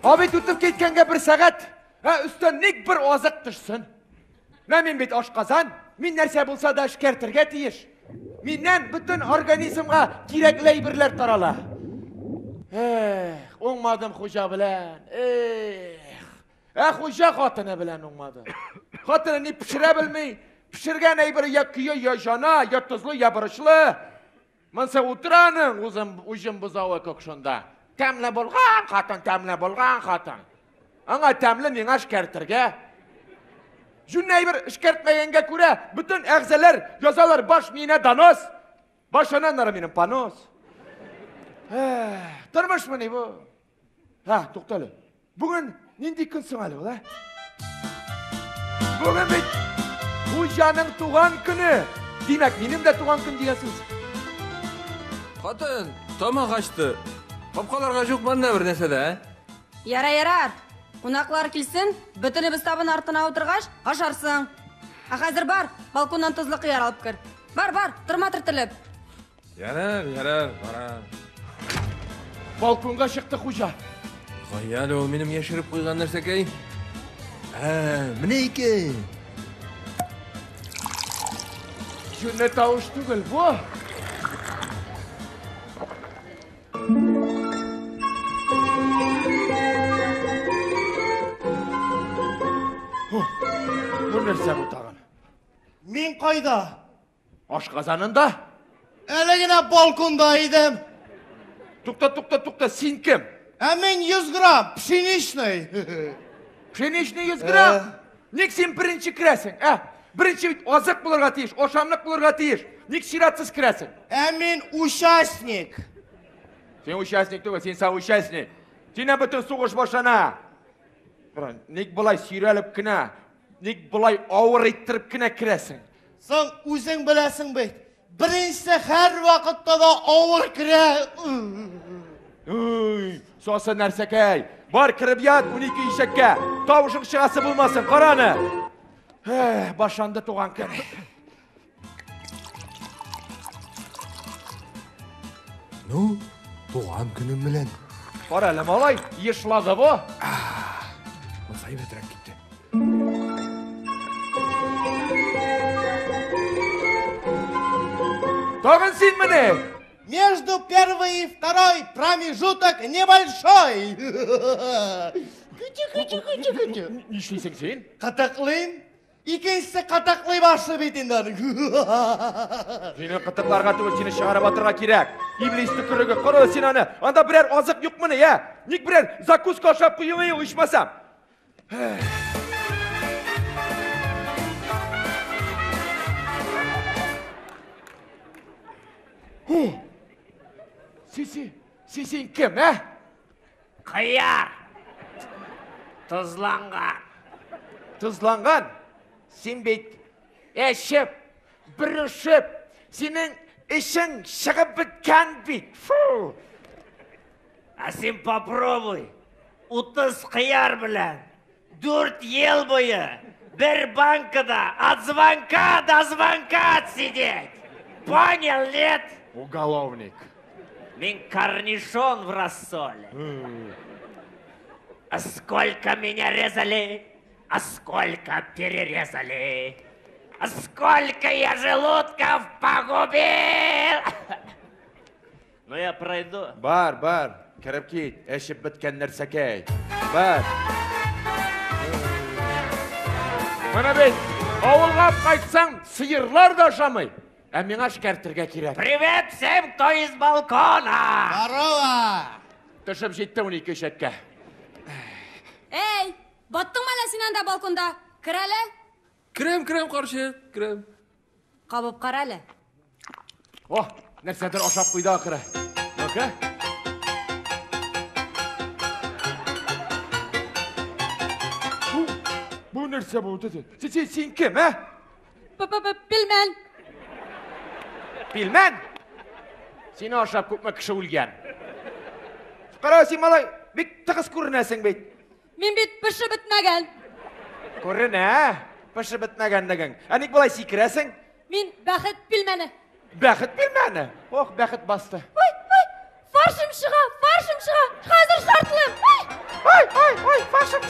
Абет өтіп кеткенге бір сағат, үстен нек бір азық түшсін. Мен бет ашқазан, мен нәрсе болса да ішкертірге тиіш. Меннен бүтін организмға кереклей бірлер тарала. Оңмадым қожа білән. Қожа қатыны білән оңмады. Қатыны не пішіре білмей, пішірген әйбірі я күйе, я жана, я тұзлы, я бұрышлы. Мұнса ұтыраның ұжым бұзауы көкшында. Тәмлі болған қатын, тәмлі болған қатын. Аңа тәмлі мен ашкертірге. Жүн әйбір ішкертмегенге көре, бүтін әғзелер, жазалар баш мені данос. Башынан ары менің панос. Тұрмыш мұны бұл? Тоқталы. Бүгін нендей күнсің әлі бұл, Бүгін бет Қожаның туған күні. Демек, менің де туған күн дегенсіз. Қатын, тома қашты. Қопқаларға жоқ банда бір нәсе де, Ярар. Қонақлар келсін, бүтіні біз табын артына отырғаш, қашарсың. Қазір бар, балконнан тұзлы қияр алып кір. Бар, тұрма түртіліп. Ярар, барам. Балконға шықты Қожа. Қойялы, ол менің ешіріп қойған нәрсекей. Міне екен. Жүні тауыш түгіл, бұл. Бұл нәрсе бұтаған? Мен қайда? Ашқазанында? Әлігіне балконда едім. Тұқта, сен кім? Мен 100 грамм, пшеничный. Пшеничный 100 грамм? Нек сен бірінші кіресің? Бірінші азық бұларға тиіш, ошамлық бұларға тиіш. Нек ширатсыз кіресің? Мен участник. Сен участник түгі, сен сау участник. Сенен бүтін соғыш башана. Нек бұлай сүйреліп кіна, нек бұлай ауыр еттіріп кіна кіресің. Сен өзің білесің бейт. Біріншісі әр вақытта да ауыр кіре. Сосы нәрсекей. Бар кіріп ят 12 ешекке. Тауышың шығасы болмасын, қараны. Башанды туған күн. Туған күнім білен. Бар әлі малай, ешлады бұ. Мұсай бетірек кетті. Тағын сен міне? Между первой и второй промежуток небольшой. Күті. Не ішлейсің сен? Қатақлайым. Екіншісі қатақлай башы бетіндер. Сені қытықларға түгіл сені шығарып атырға керек. Иблисті күрігі құры сен аны. Анда бірер азық юқ мұны, Нек бірер закуска ашап құйыңы ұшмасам. Сен кім, Қияр. Тұзланған. Тұзланған? Сен бейт, әшіп, бір үшіп, сенің ішің шығып біткен бейт. Сен попробуй. 30 қияр білән. 4 ел бойы. Бір банкада от звонка до звонка сидеть. Понял, нет? Уголовник. Мен корнишон в рассоле. Сколько меня резали, а сколько перерезали. Сколько я желудков погубил. Ну я пройду. Бар, кіріп кет, әшіп біткен нәрсекей. Бар. Мына бет, ауылға қайтсаң, сиырлар да жамай. Мен ашкертірге керек. Привет всем, кто из балкона. Здорово. Түшіп жетті 12 шетке. Баттың мәлі сен анда балконда? Кір әлі? Кірем, қаршы, кірем. Қабып қар әлі? Нәрседір ашап қойды ақыры. Өкі? Бұл нәрсе болды. Сен кім, Білмен. Білмен? Сені ашап көпме кіші өлген. Қара, сен малай, бек тығыз көрінесің бейт. Мен бет піші бітмеген. Көрін, піші бітмеген деген. Әнек болай секіресің? Мен бәхіт білмені. Бәхіт білмені? Бәхіт басты. Farşım шыға, қазір шартылым. Ой, farşım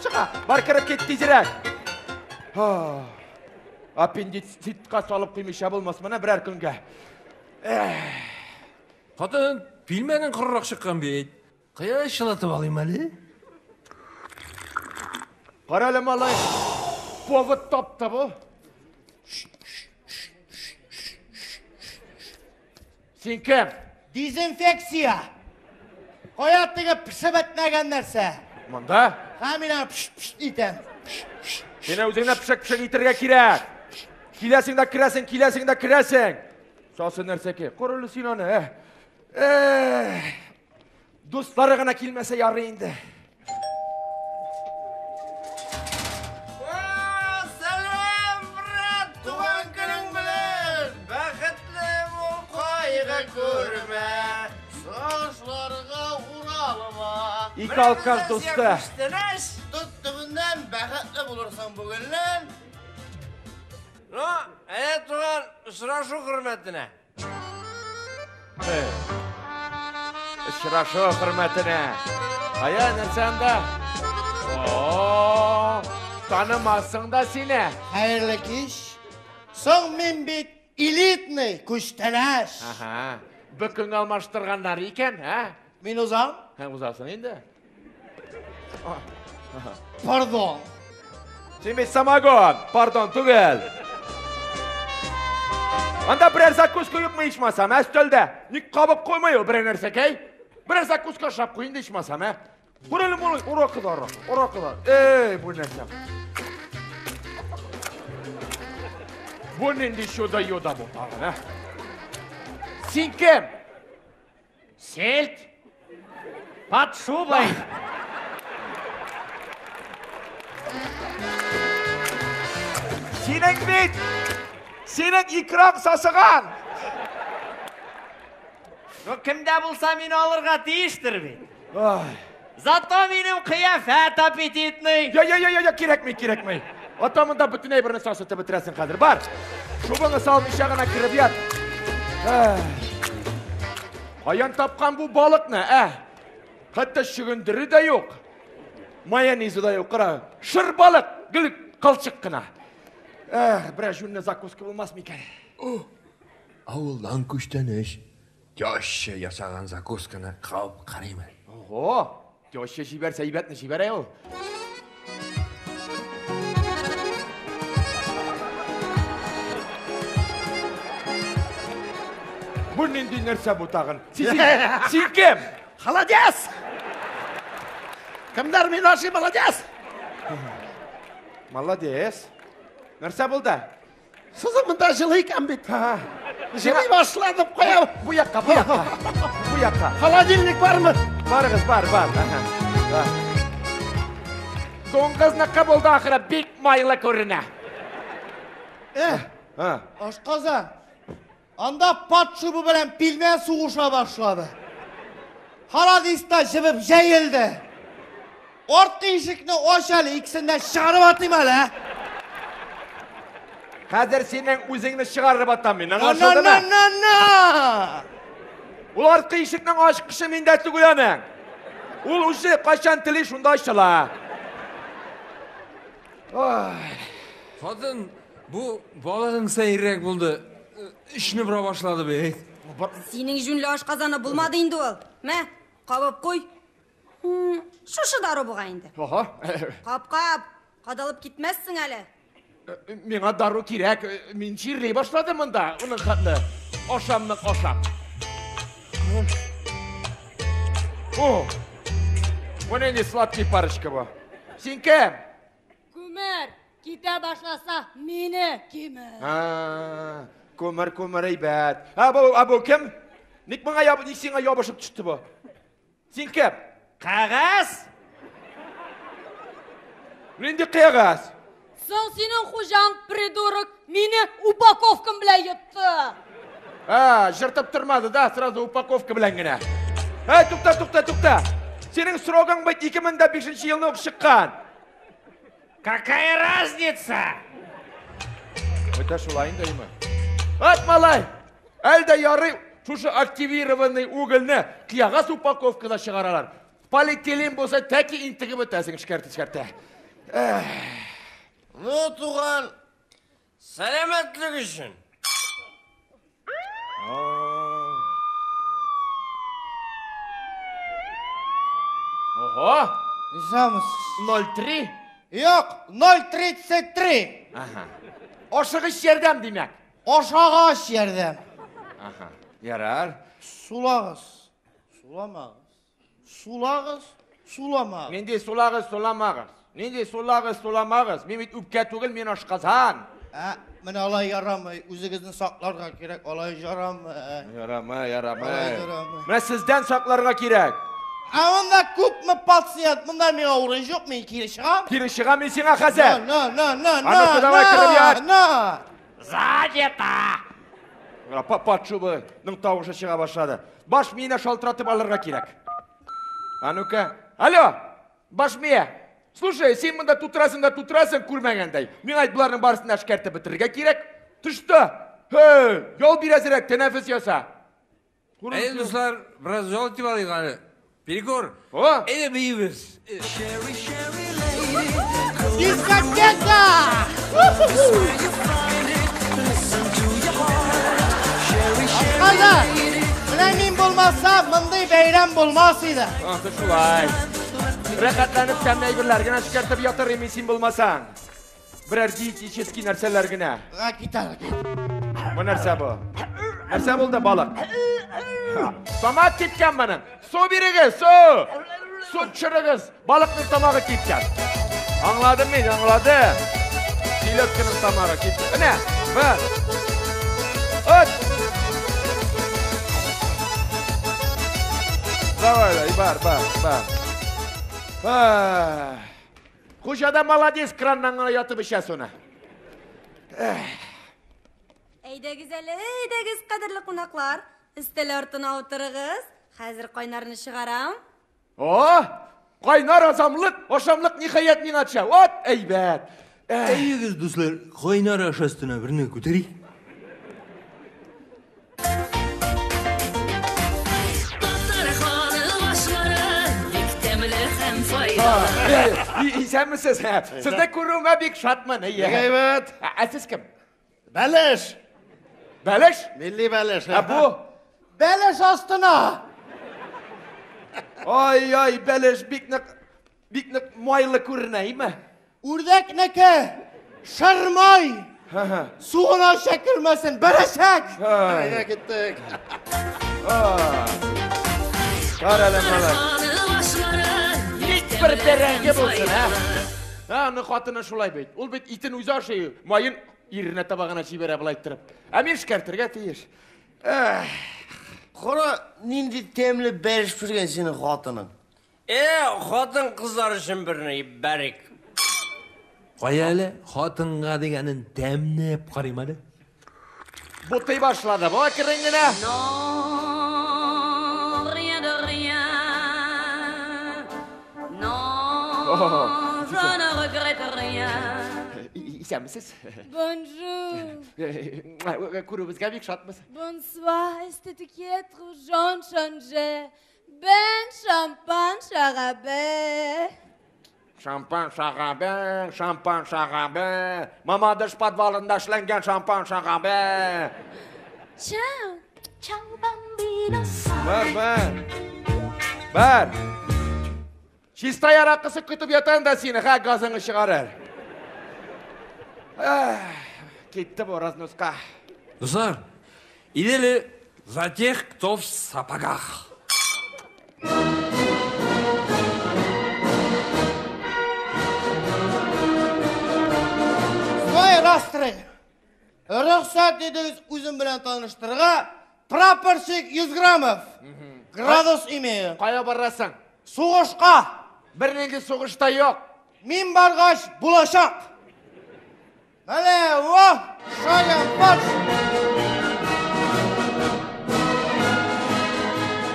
çığa. Бар кіріп кет тезірек. Аппендицитқа салып қоймайша болмас мына бірер күнге. Қатын, пилменің құрырақ шыққан бейт. Қия шылатып алайым әлі? Қаралы малай, повод тапты бұл. Сен кім? Dezinfeksiya. Hayatdagi pishib bitmagan narsa. Мұнда? Hamina pish deytem. Seni өзіңді пішік итерге керек. Келесің да кіресің. Сосы нәрсеке, құрылы сен оны. Достары ғана келмесе яры енді. Salam, брат, туған күнің білін. Бақытлы бол, қайғы көрме. Соғышларға уралыма. İki alkaz dostu. Tuttuğundan бақытлы bulursan bugünlen. Туған, сұрашу құрметіне. Şıraşı hürmetine. Aya nersen de? Tanımazsın da seni. Hayırlı iş. Son men bit elitni kuştalaş. Aha. Bükün almaştırganlar iken, ha? Men uzam? Ha, uzasın indi. Pardon. Şimdi samagon. Pardon, tugel. Anda birer zakkus koyup mu içmasam, ha, stölde? Nik kabıp koymuyor birer nersek, hey? Birer zakkus kaşap koyun da içmasam, ha? Kuralım onu, ora kadar. Bu nersem? Bu nindi şuda yoda bu tağın, ha? Sen kim? Селт. Под шубой. Senin bit! Senin ikram sasıgan! Kimde bulsa meni alırga tiyiştir bit. Ay. Зато benim kıyafet apetitli. Ya, kerekmey. Atamın da bütün birini sasıtı bitiresin kadir. Bar! Şubunu salmış yağına kirib yat. Ayan tapkan bu balık ne, Hatta şügündürü de yok. Mayonezi de yok, kıra. Şır balık, gülük, kılçık kına. Biraz жөніне закуска болмас ма екен? Ауылдан көштеніш. Теща жасаған закусканы қауып қараймын. Ого, теща жіберсе ибетні жібере ол. Bu nindi нәрсе bu tağın? Sen kim? Холодец! Kimler minaşı молодец? Молодец. Нәрсе болды? Sızımında жылıyken bit. Жылый başladım koyalım. Bu yakka. Холодильник var mı? Var kız, var. Доңғыз наққа болды ақыра бек майлы көріне. Aşkazan. Anda pat şubu bilen pilmen soğuşa başladı. Haladista jibib jayildi. Orta eshikni oshali ikisinden шығарып atayım hele. Қазір сенің өзіңді шығарып атам мен, No. Ол артқы ешіктің ашқышы менде түгіленің. Ол уже қашан тілі шында ашыла. Қатын, бұл балығың сайырек болды. Ішіні бұра башлады бе. Сенің жүнлі ашқазаны болмады енді ол. Мә, қабып қой. Шушы дары бұға енді. Қап, қадалып кетмәссің әлі. Меңа дару керек, мен жерлей башлады мұнда, оның қатны. Ошамның ошам. Bu ne sladkий парочка bu? Sen kim? Көмір, кете башласа, мені кемір. Көмір eybat. Bu kim? Ник сеңа ябышып түшті bu? Sen kim? Қағаз. Ненде қағаз? Сенің қожаң придурок, мені упаковкам біле етті. Жыртып тұрмады да, сразу упаковка білен гіне. Тұқта. Сенің сұрағың бәйт 2005 жылны оқып шыққан. Какая разница? Өте шулайын деймі? Ат малай, әлді яры Шушы активированный угольны қияғас упаковкада шығаралар. Полиэтилен болса, тәкі интігі бітәсің, шкерті. Ну, туған, сәлеметтілік үшін. Ого, Несамысыз? 0,3. Yok, 0,33. Ошығыш жердем демек. Oşağaç yerden. Ярар. Sulağız. Sulamağız. Sulağız. Sulamağız. Менде суламағыз. Менде суламағыз. Мен үпке түгіл, мен ашқазан. Мен alay yaramay. Üzünüzün saklarga gerek. Alay yaramay. Ярамай. Yaramay. Мен сізден сақларға керек. Onda kup mu patsiyat? Bunlar mene uğrayış yok mu? Kiri шығам? Кері шыға мен сен ақазы. No. давай, кіріп No. Задета! Патшубы, тауышы шыға башады. Баш мені шалтыратып алырға керек. А ну-ка. Алло, баш мие. Слушай, сен мұнда тұтырасың, көрмегендей. Мен айт бұлардың барысында шкерті бітірге керек. Түшті. Yol birazirek, teneffüs yasa. Dostlar, biraz yol tibalayıq hani. Перекур. О! Эне бейбіз. Diskoteka! Arkadaşlar, bilen bulmazsa mınday beyran bulmazsıydı. Антı şulay. Rəqətlənib səmnəy birlərgənə şikərtib yatır eminsin bulmasan. Birər diyetiskin nərсələrgənə. Gitar. Bu nərsə bu? Nərsə bul da balıq. Tamaq ketken benim. Su birigiz, su. Su çırıgiz. Balıqның tamağı ketken. Anladın mı? Anladım. Silotkinin tamağı ketken. Ne? Bir. Üç. Давай, бар. Kuşada malades krandan yatıp işes ona. Әйдәгіз әлі, әйдәгіз қадірлі қонақлар. Істел ортына отырығыз. Қазір қойнарыны шығарам. О, қойнар азамлық, ошамлық нихаят мен атша. От, әйбәт. Әйегіз, достlar, қойнар ашастына біріне көтерейік. Sen misiniz? Siz de kuruma bir şatman. Evet. Siz kim? Beleş. Beleş? Milli beleş. Ha bu? Beleş astına. Ay, beleş biknik maylı kurunay mı? Urdek neke? Şarmay. Suğuna çekilmesin. Bereşek. Haydi gittik. Karalamalar. Bir derenge bulsun ha. Onu katına şulay beyt. Ol beyt itin uyzar şeyi. Mayın yerine tabağına çibere bulayttırıp. Amir şkertirge teyir. Qora, nindi temli beriş pürgen senin xatının. Xotin qizlar үшін біріне бәрік. Қой әлі, қатынға дегенін дәмнеп қараймады. Butayı başladı. Bu akırıngına. Non, rien de rien. Non, je ne regrette rien. Sen misiniz? Bonjour. Kurumuzga bir şat mısın? Bonsoir. Est-ce qui est trop jaune changer? Ben champagne şarabı. Şampan şarabe. Mamadır padvalında işlengen şampan şarabe. Ciao. Ciao bambino. Ver. Çista yarakısı kütüp yatan da seni ha gazını çıkarır. Gitti bu raznuska. Dostlar, идели за тех, кто в сапогах. Vay rastırı. Ruhsat ediniz üzüm bilen tanıştırığa. Praporsik 100 gramov. Gradus imi. Kaya barasın. Soğuşqa. Bir neydi soğuşta yok. Min bargaç bulaşak. Hele vah. Şayan baş.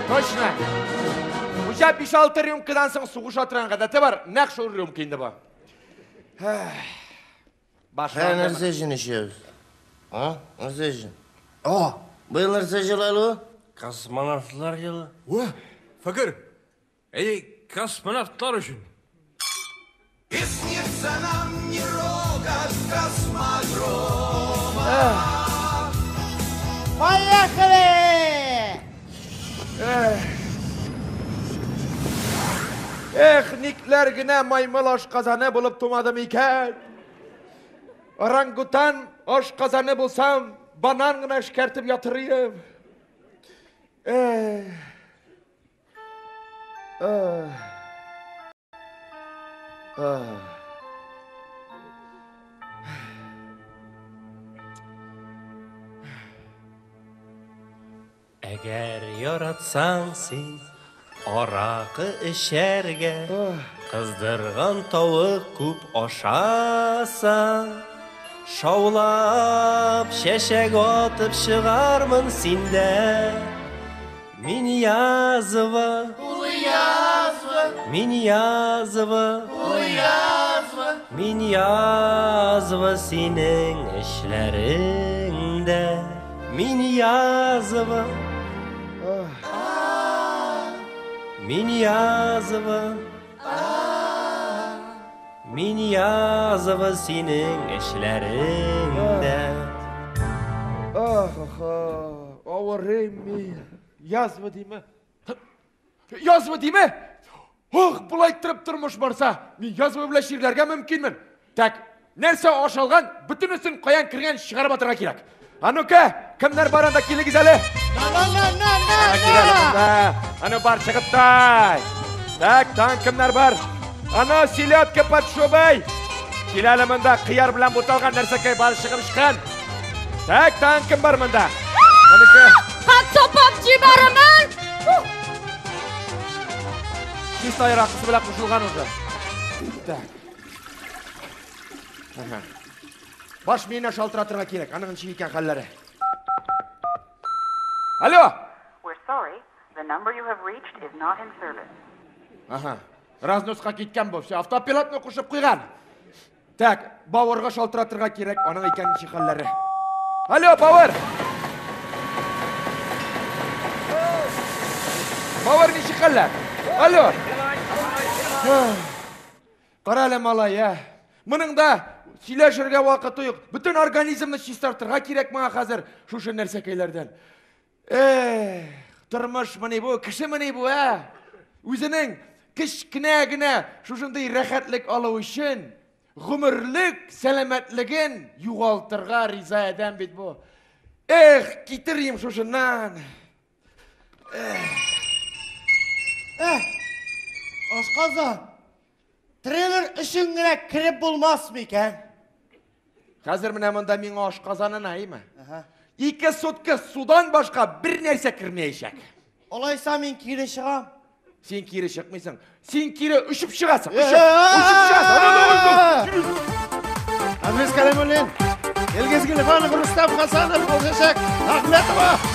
Точно. Уже 5-6 rüмкадан соң соғыш атырған қадаты бар. Нақ шор rüмкейді ба. Нәрсе үшін ішеміз? Нәрсе үшін? Бұл нәрсе жылайлы? Kosmonavtlar yılı. О, Fakir. Kosmonavtlar үшін. Поехали! Nikler gine maymul aşkazanı bulup tumadım iken. Orangutan aşkazanı bulsam banan gına şikertip yatırayım. Eğer yaratsan sen araqı içerge, kızdırgan tavuk kup aşasan, şavlap şeşek atıp çıgarmın sinde. Min yazıva, min yazıva, min yazıva senin işlerinde. Min yazıva, min yazıva, min yazıva senin işlerinde. Ağırım yazma değil mi? Yazma değil mi? Bulay durmuş varsa, men yazma bile şiirlerge mümkünmün. Tak, nerse aşalgan, bütün üstün koyan kirgen çıkarıp atırga kerak. Anuka, kimler baranda kiligiz ali? Anu bar çıkıttay. Tak, tan kimler bar? Anu silat kapat şubay. Kilaliminde kıyar bilen butalgan nerseke bar çıkırışkan. Tak, tan kim bar mında? Anuka. Hatta PUBG barımın. Şist ayıra kısı bile kuşulgan oldu. Tak. Baş meyine şaltıratırga kerek, anığın çiğken halleri. Alo! We're sorry, the number you have reached is not in service. Aha, raznoska ketken bu, автопилотны кушып куйган. Так, Бауырга шалтыратырга керек, анын экенчи халлары. Алло, Бауыр! Бауыр ничи халлар? Алло! Кара эле малай, Мының да сөйлешерге вакыт юк. Бүтүн организмни чистартырга керек мага азыр шушы нерсекейлерден. Турмуш мыни бу, киши мыни бу, Өзүнүн кичкине гына шушундай рахатлык алуу үчүн гүмүрлүк саламатлыгын югалтырга риза адам бит бу. Китирейим шушунан. Ашказан, трейлер үшін гына кіріп болмас мı екен? Қазір мына мында мен ашқазанын айма. 2 сутка судан башқа бір нәрсе кірмейшек. Олайса мен кері шығам. Сен кері шықмайсың. Сен кері үшіп шығасың. Aziz Kalemulin, Elgezgin Ivanov Rustam Hasanov Olacak, Ahmetova.